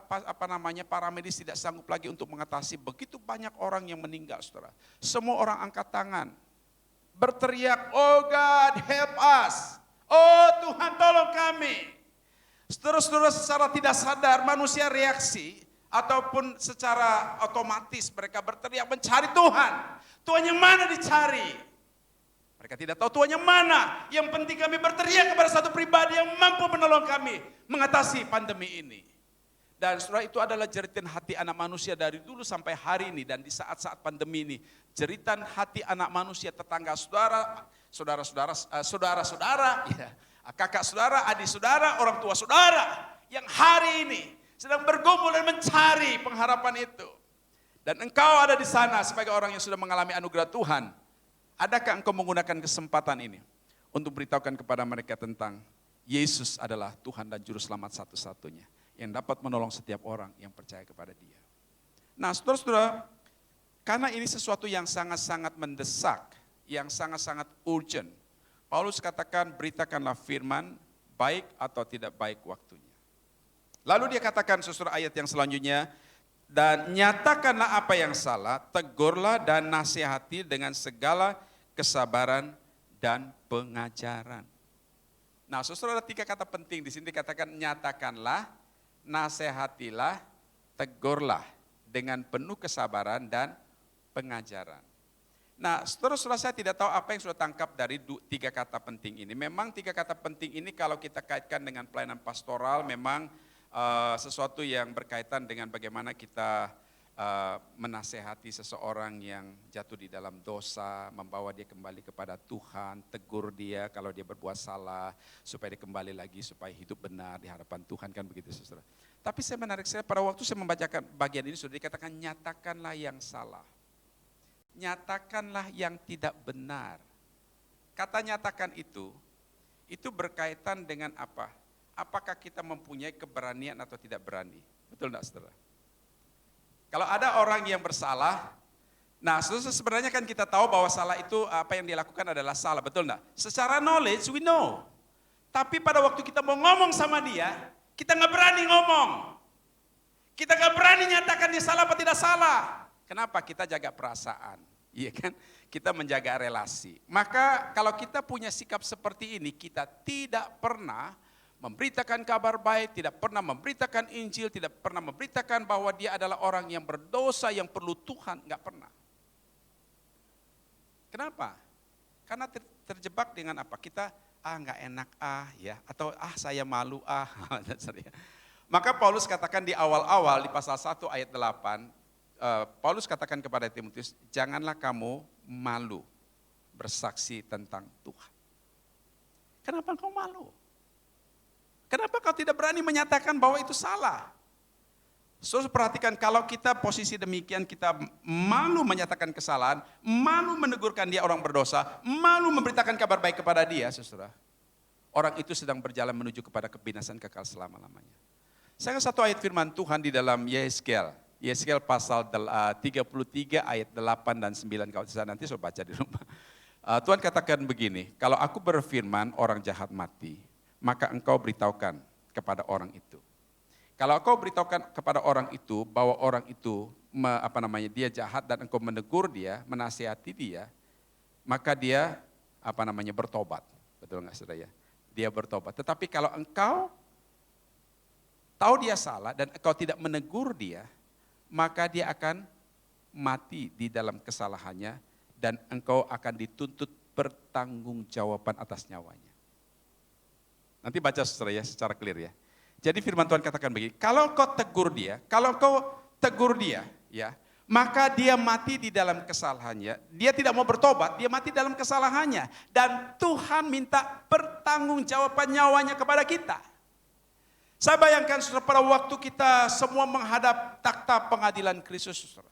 para medis tidak sanggup lagi untuk mengatasi begitu banyak orang yang meninggal, saudara. Semua orang angkat tangan, berteriak, oh God help us, oh Tuhan tolong kami. Saudara-saudara, secara tidak sadar manusia reaksi, ataupun secara otomatis mereka berteriak mencari Tuhan. Tuhan yang mana dicari? Mereka tidak tahu Tuhan yang mana. Yang penting kami berteriak kepada satu pribadi yang mampu menolong kami mengatasi pandemi ini. Dan saudara, itu adalah jeritan hati anak manusia dari dulu sampai hari ini. Dan di saat-saat pandemi ini, jeritan hati anak manusia, tetangga saudara, saudara-saudara, ya, kakak saudara, adik saudara, orang tua saudara, yang hari ini sedang bergumul dan mencari pengharapan itu. Dan engkau ada di sana sebagai orang yang sudah mengalami anugerah Tuhan. Adakah engkau menggunakan kesempatan ini untuk beritahukan kepada mereka tentang Yesus adalah Tuhan dan Juru Selamat satu-satunya yang dapat menolong setiap orang yang percaya kepada Dia. Nah, saudara-saudara, karena ini sesuatu yang sangat-sangat mendesak, yang sangat-sangat urgent, Paulus katakan beritakanlah firman baik atau tidak baik waktunya. Lalu dia katakan saudara ayat yang selanjutnya, dan nyatakanlah apa yang salah, tegurlah dan nasihati dengan segala kesabaran dan pengajaran. Nah, saudara, ada 3 kata penting di sini dikatakan nyatakanlah, nasihatilah, tegurlah dengan penuh kesabaran dan pengajaran. Nah, saudara-saudara, saya tidak tahu apa yang sudah tangkap dari 3 kata penting ini. Memang 3 kata penting ini kalau kita kaitkan dengan pelayanan pastoral memang sesuatu yang berkaitan dengan bagaimana kita menasehati seseorang yang jatuh di dalam dosa, membawa dia kembali kepada Tuhan, tegur dia kalau dia berbuat salah, supaya dia kembali lagi, supaya hidup benar di hadapan Tuhan, kan begitu saudara. Tapi saya menarik saya pada waktu saya membacakan bagian ini sudah dikatakan nyatakanlah yang salah. Nyatakanlah yang tidak benar. Kata nyatakan itu berkaitan dengan apa? Apakah kita mempunyai keberanian atau tidak berani? Betul enggak saudara? Kalau ada orang yang bersalah, nah sebenarnya kan kita tahu bahwa salah itu apa yang dia lakukan adalah salah, betul enggak? Secara knowledge we know. Tapi pada waktu kita mau ngomong sama dia, kita nggak berani ngomong. Kita nggak berani nyatakan dia salah apa tidak salah. Kenapa? Kita jaga perasaan, iya kan? Kita menjaga relasi. Maka kalau kita punya sikap seperti ini, kita tidak pernah memberitakan kabar baik, tidak pernah memberitakan Injil, tidak pernah memberitakan bahwa dia adalah orang yang berdosa, yang perlu Tuhan, nggak pernah. Kenapa? Karena terjebak dengan apa? Kita nggak enak ya, atau saya malu Maka Paulus katakan di awal-awal di pasal 1 ayat 8, Paulus katakan kepada Timotius, janganlah kamu malu bersaksi tentang Tuhan. Kenapa kau malu? Kenapa kau tidak berani menyatakan bahwa itu salah? Saudara perhatikan, kalau kita posisi demikian, kita malu menyatakan kesalahan, malu menegurkan dia orang berdosa, malu memberitakan kabar baik kepada dia, saudara. Orang itu sedang berjalan menuju kepada kebinasan kekal selama-lamanya. Saya ingat satu ayat firman Tuhan di dalam Yeskel pasal 33 ayat 8 dan 9, kalau saya nanti saya baca di rumah. Tuhan katakan begini, kalau aku berfirman orang jahat mati, maka engkau beritahukan kepada orang itu. Kalau engkau beritahukan kepada orang itu bahwa orang itu dia jahat dan engkau menegur dia, menasihati dia, maka dia bertobat. Betul enggak saudara ya? Dia bertobat. Tetapi kalau engkau tahu dia salah dan engkau tidak menegur dia, maka dia akan mati di dalam kesalahannya dan engkau akan dituntut pertanggungjawaban atas nyawanya. Nanti baca saudara ya, secara clear ya. Jadi firman Tuhan katakan begini, kalau kau tegur dia, ya, maka dia mati di dalam kesalahannya. Dia tidak mau bertobat, dia mati dalam kesalahannya. Dan Tuhan minta pertanggungjawaban nyawanya kepada kita. Saya bayangkan saudara, pada waktu kita semua menghadap takhta pengadilan Kristus, saudara.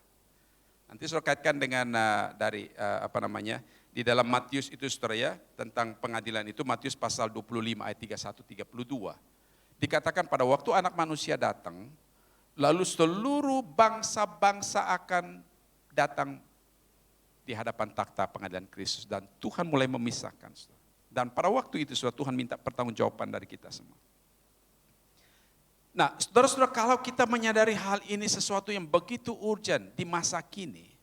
Nanti saudara kaitkan dengan di dalam Matius itu saudara ya, tentang pengadilan itu, Matius pasal 25 ayat 31-32. Dikatakan pada waktu anak manusia datang, lalu seluruh bangsa-bangsa akan datang di hadapan takhta pengadilan Kristus. Dan Tuhan mulai memisahkan. Saudara. Dan pada waktu itu saudara, Tuhan minta pertanggungjawaban dari kita semua. Nah saudara-saudara, kalau kita menyadari hal ini sesuatu yang begitu urgent di masa kini,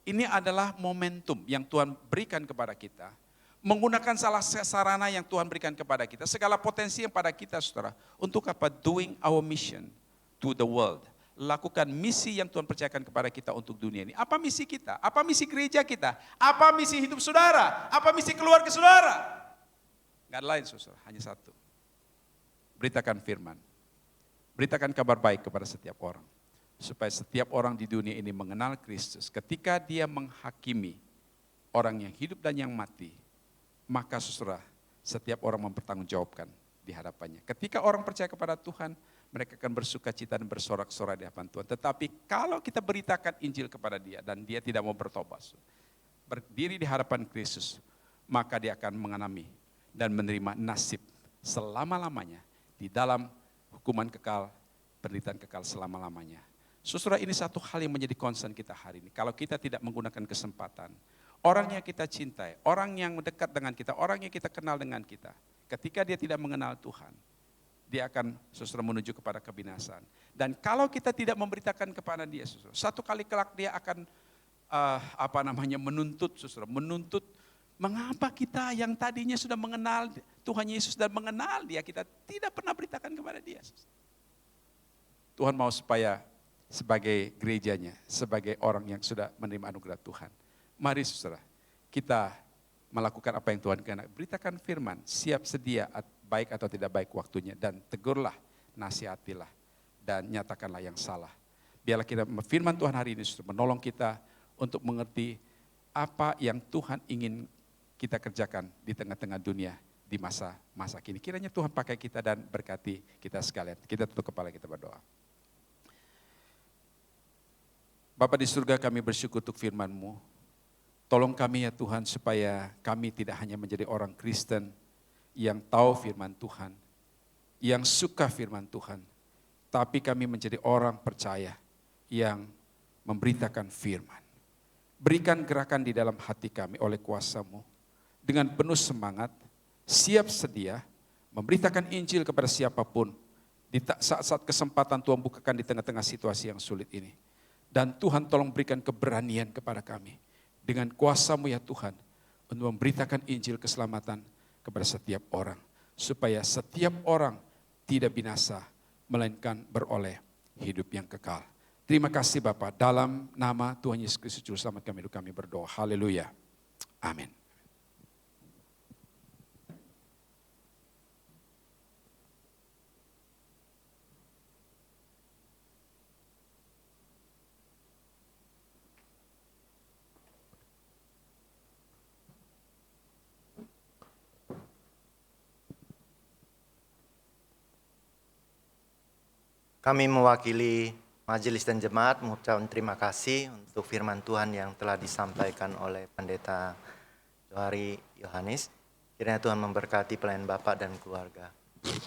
ini adalah momentum yang Tuhan berikan kepada kita. Menggunakan salah sarana yang Tuhan berikan kepada kita. Segala potensi yang pada kita saudara. Untuk apa? Doing our mission to the world. Lakukan misi yang Tuhan percayakan kepada kita untuk dunia ini. Apa misi kita? Apa misi gereja kita? Apa misi hidup saudara? Apa misi keluarga saudara? Gak ada lain saudara, hanya satu. Beritakan firman. Beritakan kabar baik kepada setiap orang. Supaya setiap orang di dunia ini mengenal Kristus. Ketika dia menghakimi orang yang hidup dan yang mati, maka saudara, setiap orang mempertanggungjawabkan di hadapannya. Ketika orang percaya kepada Tuhan, mereka akan bersuka cita dan bersorak-sorai di hadapan Tuhan. Tetapi kalau kita beritakan Injil kepada dia dan dia tidak mau bertobat, berdiri di hadapan Kristus, maka dia akan mengalami dan menerima nasib selama-lamanya di dalam hukuman kekal, penderitaan kekal selama-lamanya. Saudara, ini satu hal yang menjadi concern kita hari ini. Kalau kita tidak menggunakan kesempatan, orang yang kita cintai, orang yang dekat dengan kita, orang yang kita kenal dengan kita, ketika dia tidak mengenal Tuhan, dia akan saudara menuju kepada kebinasan. Dan kalau kita tidak memberitakan kepada dia, saudara, satu kali kelak dia akan menuntut saudara, menuntut Mengapa kita yang tadinya sudah mengenal Tuhan Yesus dan mengenal Dia, kita tidak pernah beritakan kepada Dia? Tuhan mau supaya sebagai gerejanya, sebagai orang yang sudah menerima anugerah Tuhan, mari saudara, kita melakukan apa yang Tuhan kehendaki. Beritakan firman, siap sedia baik atau tidak baik waktunya, dan tegurlah, nasihatilah, dan nyatakanlah yang salah. Biarlah kita, firman Tuhan hari ini sudah menolong kita untuk mengerti apa yang Tuhan ingin kita kerjakan di tengah-tengah dunia di masa kini. Kiranya Tuhan pakai kita dan berkati kita sekalian. Kita tutup kepala, kita berdoa. Bapa di surga, kami bersyukur untuk firman-Mu. Tolong kami ya Tuhan supaya kami tidak hanya menjadi orang Kristen yang tahu firman Tuhan, yang suka firman Tuhan, tapi kami menjadi orang percaya yang memberitakan firman. Berikan gerakan di dalam hati kami oleh kuasa-Mu, dengan penuh semangat, siap sedia, memberitakan Injil kepada siapapun, di saat-saat kesempatan Tuhan bukakan di tengah-tengah situasi yang sulit ini. Dan Tuhan tolong berikan keberanian kepada kami, dengan kuasa-Mu ya Tuhan, untuk memberitakan Injil keselamatan kepada setiap orang, supaya setiap orang tidak binasa, melainkan beroleh hidup yang kekal. Terima kasih Bapa, dalam nama Tuhan Yesus Kristus Juru Selamat kami berdoa. Haleluya. Amin. Kami mewakili majelis dan jemaat mengucapkan terima kasih untuk firman Tuhan yang telah disampaikan oleh Pendeta Johari Yohanes. Kiranya Tuhan memberkati pelayan Bapak dan keluarga.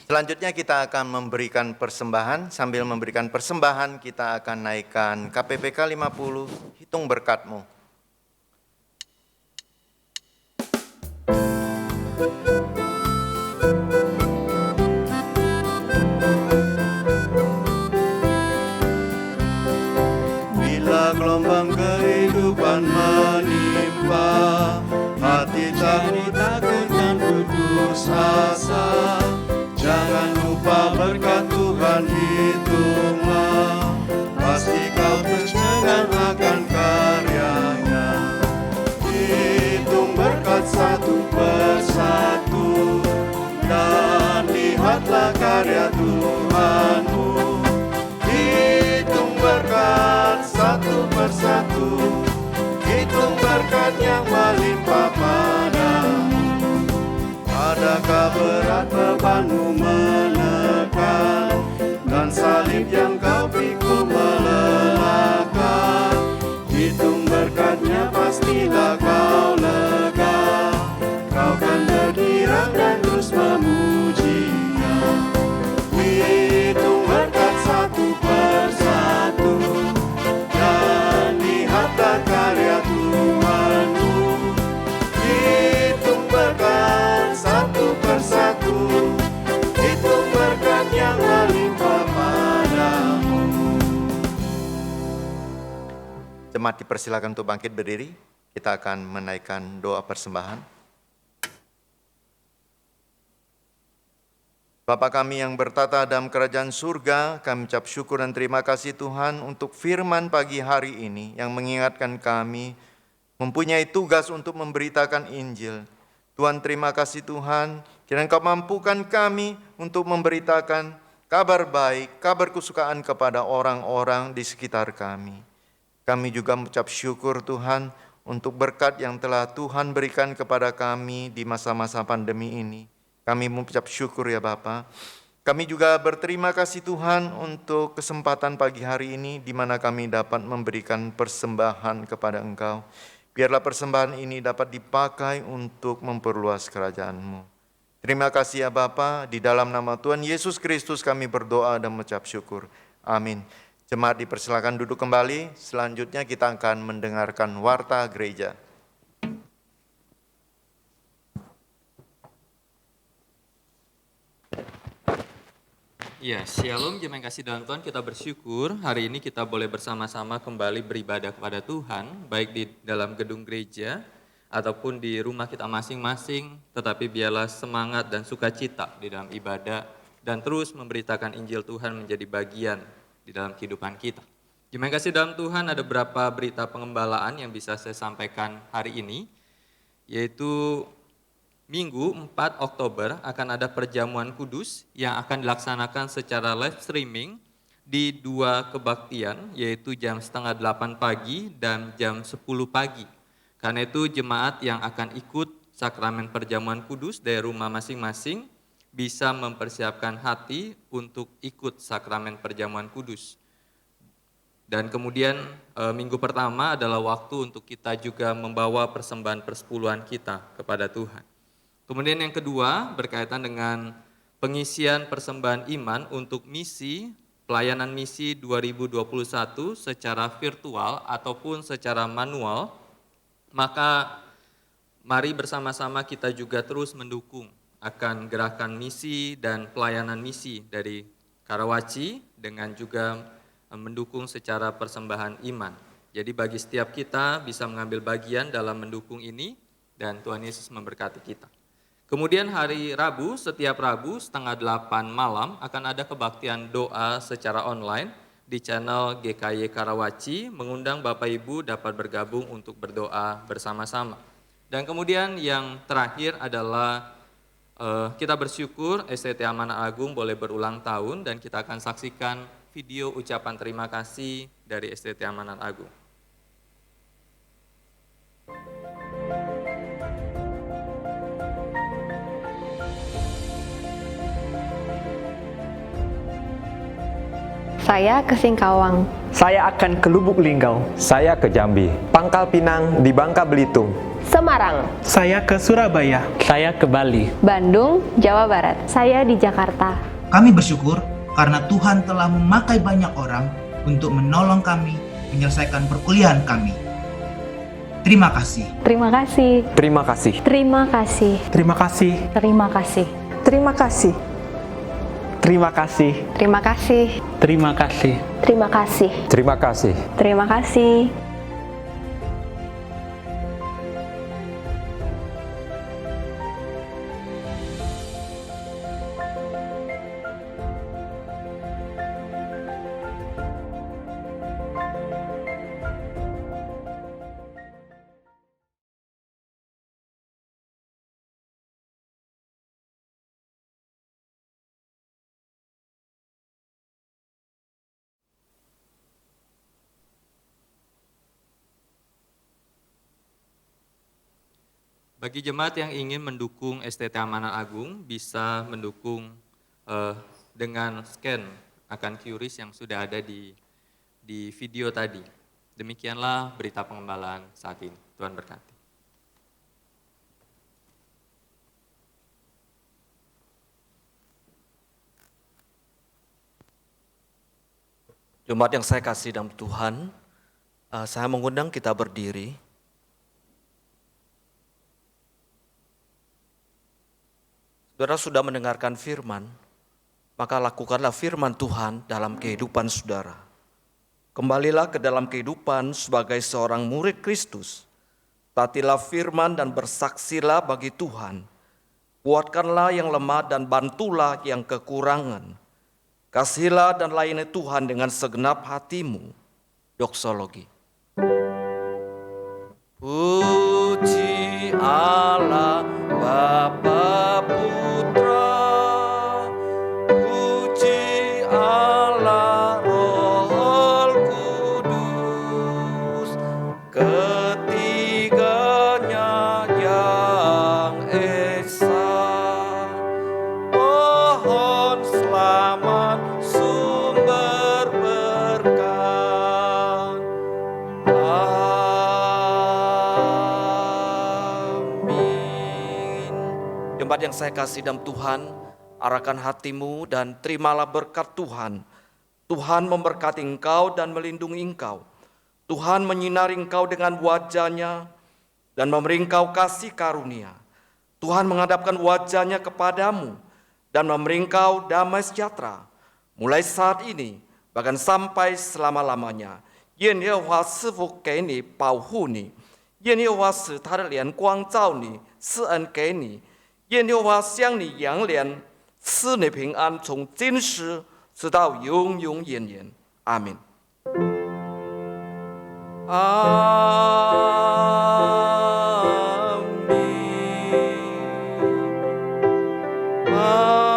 Selanjutnya kita akan memberikan persembahan. Sambil memberikan persembahan kita akan naikkan KPPK 50, hitung berkat-Mu. Gelombang kehidupan menimpa, hati tak ditakutkan putus asa. Jangan lupa berkat Tuhan hitunglah, pasti kau tercengang akan karyanya. Hitung berkat satu persatu, dan lihatlah karya Tuhanmu. Hitung berkat satu persatu, hitung berkat yang melimpah padamu. Adakah berat bebanmu menekan, dan salib yang kau pikul melelahkan? Hitung berkatnya pastilah kau lega, kau kan bergirang dan terus memujinya. Hitung berkat satu persatu, dan lihatlah karya Tuhanmu. Hitung berkat satu persatu, hitung berkat yang melimpah padamu. Jemaat dipersilakan untuk bangkit berdiri. Kita akan menaikkan doa persembahan. Bapa kami yang bertata dalam kerajaan surga, kami ucap syukur dan terima kasih Tuhan untuk firman pagi hari ini yang mengingatkan kami mempunyai tugas untuk memberitakan Injil. Tuhan, terima kasih Tuhan, kiranya Engkau mampukan kami untuk memberitakan kabar baik, kabar kesukaan kepada orang-orang di sekitar kami. Kami juga mengucap syukur Tuhan untuk berkat yang telah Tuhan berikan kepada kami di masa-masa pandemi ini. Kami mengucap syukur ya Bapa. Kami juga berterima kasih Tuhan untuk kesempatan pagi hari ini di mana kami dapat memberikan persembahan kepada Engkau. Biarlah persembahan ini dapat dipakai untuk memperluas kerajaan-Mu. Terima kasih ya Bapa, di dalam nama Tuhan Yesus Kristus kami berdoa dan mengucap syukur. Amin. Jemaat dipersilakan duduk kembali. Selanjutnya kita akan mendengarkan warta gereja. Ya, shalom, jemaat yang kasih dalam Tuhan, kita bersyukur hari ini kita boleh bersama-sama kembali beribadah kepada Tuhan, baik di dalam gedung gereja ataupun di rumah kita masing-masing, tetapi biarlah semangat dan sukacita di dalam ibadah dan terus memberitakan Injil Tuhan menjadi bagian di dalam kehidupan kita. Terima kasih dalam Tuhan, ada beberapa berita pengembalaan yang bisa saya sampaikan hari ini, yaitu Minggu 4 Oktober akan ada perjamuan kudus yang akan dilaksanakan secara live streaming di 2 kebaktian, yaitu jam 7:30 pagi dan jam 10 pagi. Karena itu jemaat yang akan ikut sakramen perjamuan kudus dari rumah masing-masing bisa mempersiapkan hati untuk ikut sakramen perjamuan kudus. Dan kemudian minggu pertama adalah waktu untuk kita juga membawa persembahan persepuluhan kita kepada Tuhan. Kemudian yang kedua berkaitan dengan pengisian persembahan iman untuk misi, pelayanan misi 2021 secara virtual ataupun secara manual. Maka mari bersama-sama kita juga terus mendukung akan gerakan misi dan pelayanan misi dari Karawaci dengan juga mendukung secara persembahan iman. Jadi bagi setiap kita bisa mengambil bagian dalam mendukung ini dan Tuhan Yesus memberkati kita. Kemudian hari Rabu, setiap Rabu 7:30 malam akan ada kebaktian doa secara online di channel GKY Karawaci, mengundang Bapak Ibu dapat bergabung untuk berdoa bersama-sama. Dan kemudian yang terakhir adalah kita bersyukur STT Amanat Agung boleh berulang tahun dan kita akan saksikan video ucapan terima kasih dari STT Amanat Agung. Saya ke Singkawang. Saya akan ke Lubuk Linggau. Saya ke Jambi. Pangkal Pinang di Bangka Belitung. Semarang. Saya ke Surabaya. Saya ke Bali. Bandung, Jawa Barat. Saya di Jakarta. Kami bersyukur karena Tuhan telah memakai banyak orang untuk menolong kami menyelesaikan perkuliahan kami. Terima kasih. Terima kasih. Terima kasih. Terima kasih. Terima kasih. Terima kasih. Terima kasih. Terima kasih. Terima kasih. Terima kasih. Terima kasih. Terima kasih. Terima kasih. Bagi jemaat yang ingin mendukung STT Amanat Agung bisa mendukung dengan scan akan QRIS yang sudah ada di video tadi. Demikianlah berita pengembalaan saat ini. Tuhan berkati. Jemaat yang saya kasih dalam Tuhan, saya mengundang kita berdiri. Saudara sudah mendengarkan firman, maka lakukanlah firman Tuhan dalam kehidupan saudara. Kembalilah ke dalam kehidupan sebagai seorang murid Kristus. Taatilah firman dan bersaksilah bagi Tuhan. Kuatkanlah yang lemah dan bantulah yang kekurangan. Kasihilah dan layani Tuhan dengan segenap hatimu. Doksologi. Puji Allah Bapa Putra, puji Allah Roh Kudus, ketiganya yang esa. Pohon selamat sumber berkat. Jemaat yang saya kasih dalam Tuhan, arahkan hatimu dan terimalah berkat Tuhan. Tuhan memberkati engkau dan melindungi engkau. Tuhan menyinari engkau dengan wajah-Nya dan memberi engkau kasih karunia. Tuhan menghadapkan wajah-Nya kepadamu dan memberi engkau damai sejahtera. Mulai saat ini, bahkan sampai selama-lamanya. 愿耶和华赐福给你，保护你。愿耶和华使他的脸光照你，赐恩给你；愿耶和华向你扬脸，赐你平安，从今时直到永永远远。阿门。阿门。阿门。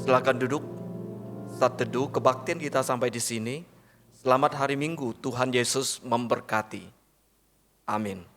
Silakan duduk. Saat teduh kebaktian kita sampai di sini. Selamat hari Minggu, Tuhan Yesus memberkati. Amin.